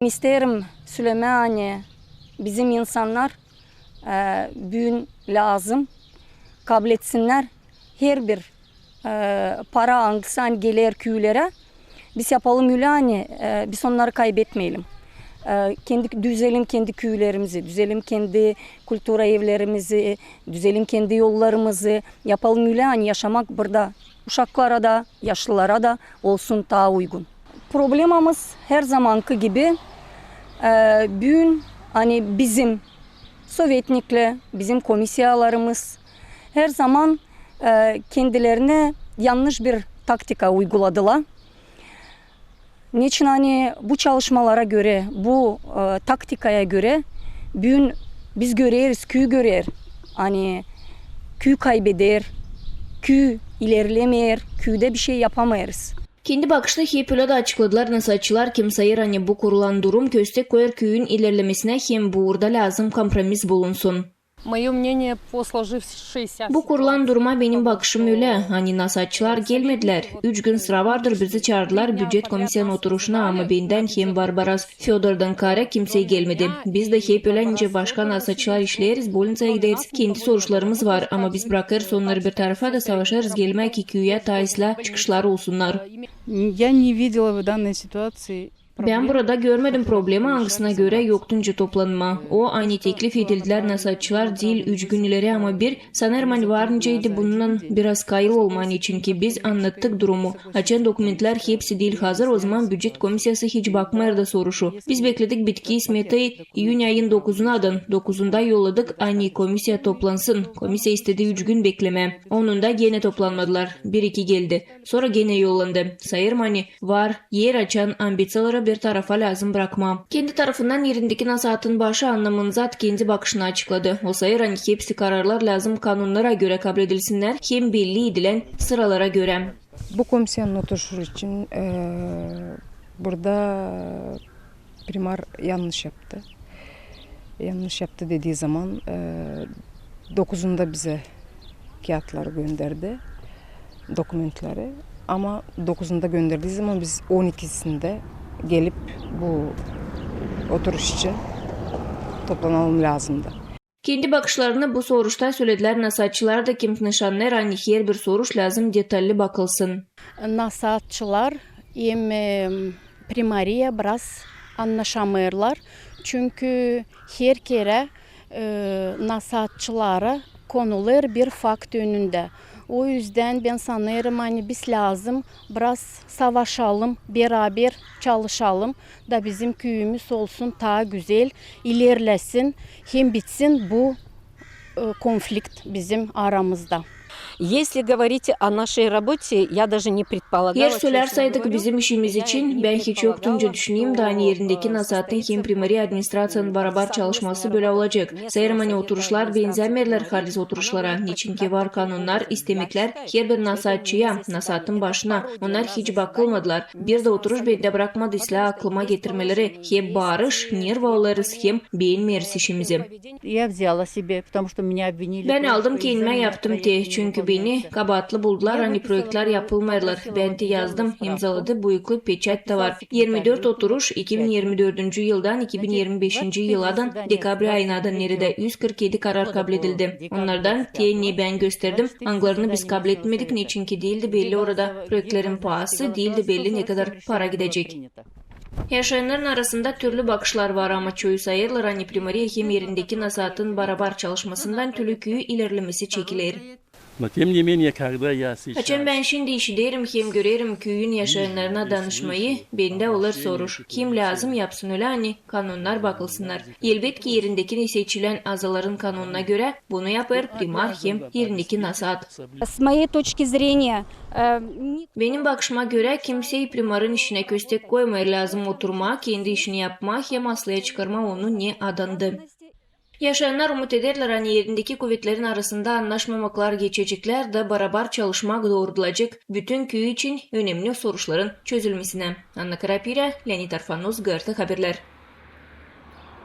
İsterim Süleymaniye bizim insanlar büyün lazım kabul etsinler. Her bir para alsan gelir köylere biz yapalım yani biz onları kaybetmeyelim. Düzelim kendi köylerimizi, düzelim kendi kültür evlerimizi, düzelim kendi yollarımızı, yapalım yani yaşamak burada uşaklara da, yaşlılara da olsun daha uygun. Problemimiz her zamanki gibi bugün hani bizim Sovyetnikle, bizim komisyalarımız her zaman kendilerine yanlış bir taktika uyguladılar. Niçin hani bu çalışmalara göre, bu taktikaya göre bugün biz görüyoruz, köy görüyor. Hani köy kaybeder, köy ilerlemeyer, köyde bir şey yapamayız. Kendi bakışta hep öyle de açıkladılar nasatçılar kim sayır hani bu kurulan durum köstek koyar köyün ilerlemesine hem bu uğurda lazım kompromis bulunsun. Bu kurulan duruma benim bakışım öyle. Hani nasatçılar gelmediler. 3 gün sıra vardır bizi çağırdılar büdjet komisyanın oturuşuna ama benden hem Barbaras Fyodor'dan kara kimse gelmedi. Biz de hep öyle başka nasatçılar işleriz, Bolninsa'ya gideriz. Kendi soruşlarımız var ama biz bırakırız onları bir tarafa da savaşarız gelmek ki köye taisla çıkışlar olsunlar. Ben burada görmedim problemi hangisine göre yoktunca toplanma. O aynı teklif edildiler nasatçılar değil 3 gün ileri ama bir sanırım varıncaydı bunun biraz kayıl olman için ki biz anlattık durumu. Açan dokumentler hepsi değil hazır o zaman büdjet komisyası hiç bakmayır da soruşu. Biz bekledik bitki ismetayı İyun ayın 9'una adın. 9'unda yolladık aynı komisya toplansın. Komisya istedi 3 gün bekleme. Onun da gene toplanmadılar. 1-2 geldi. Sonra gene yollandı. Sayırım hani var yer açan ambitsiyaları bir tarafa lazım bırakmam. Kendi tarafından yerindeki nasatın başı anlamını kendi bakışını açıkladı. O sayır hani hepsi kararlar lazım kanunlara göre kabul edilsinler hem belli edilen sıralara göre. Bu komisyanın oturuşu için burada primar yanlış yaptı. Yanlış yaptı dediği zaman 9'unda bize kağıtları gönderdi. Dokumentleri. Ama 9'unda gönderdiği zaman biz 12'sinde gelip bu oturuş için toplanalım lazımdı. Kendi bakışlarını bu soruşta söylediler nasatçılar da kim nişanlar hani her bir soruş lazım detalli bakılsın. Nasatçılar hem primariye biraz anlaşamıyorlar. Çünkü her kere nasatçılara konular bir fakt önünde. O yüzden ben sanırım hani biz lazım biraz savaşalım, beraber çalışalım da bizim köyümüz olsun daha güzel ilerlesin, hem bitsin bu konflikt bizim aramızda. Если говорить о нашей работе, я даже не предполагала. Yer söylerseydik bizim işimiz için ben hiç yoktunca düşüneyim de hani yerindeki nasatın hem primari administrasyonun beraber çalışması böyle olacak. Sayırım hani oturuşlar benzemezler halis oturuşlara. Niçin ki var kanunlar, istemekler her bir nasatçıya, nasatın başına. Onlar hiç bakılmadılar. Bir de oturuş bende bırakmadıysa aklıma getirmeleri hem barış, nerva olarız hem beğenmeriz işimizi. Ben aldım kendime yaptım çünkü beni kabahatlı buldular hani projeler yapılmayırlar. Ben de yazdım, imzaladı, boyuklu peçet de var. 24 oturuş 2024. yıldan 2025. yıladan dekabr ayınadan nerede 147 karar kabul edildi. Onlardan ne ben gösterdim. Anglarını biz kabul etmedik niçin ki değildi belli orada projelerin pahası değildi belli ne kadar para gidecek. Yaşayanların arasında türlü bakışlar var ama çoğu sayırlar hani primariye hem yerindeki nasatın beraber çalışmasından türlü köyü ilerlemesi çekilir. Açın ben şimdi işi derim hem görerim köyün yaşayanlarına danışmayı bende olur soruş. Kim lazım yapsın öyle hani kanunlar bakılsınlar. Elbet ki yerindeki seçilen azaların kanununa göre bunu yapar primar hem yerindeki nasat. Benim bakışıma göre kimseyi primarın işine köstek koymaya lazım oturma, kendi işini yapma hem aslıya çıkarma onu ne adandı. Yaşayanlar umut ederler hani yerindeki kuvvetlerin arasında anlaşmamaklar geçecekler de beraber çalışmak doğrulacak bütün köy için önemli soruşların çözülmesine. Anna Karapira, Leonid Arfanuz, GRT Haberler.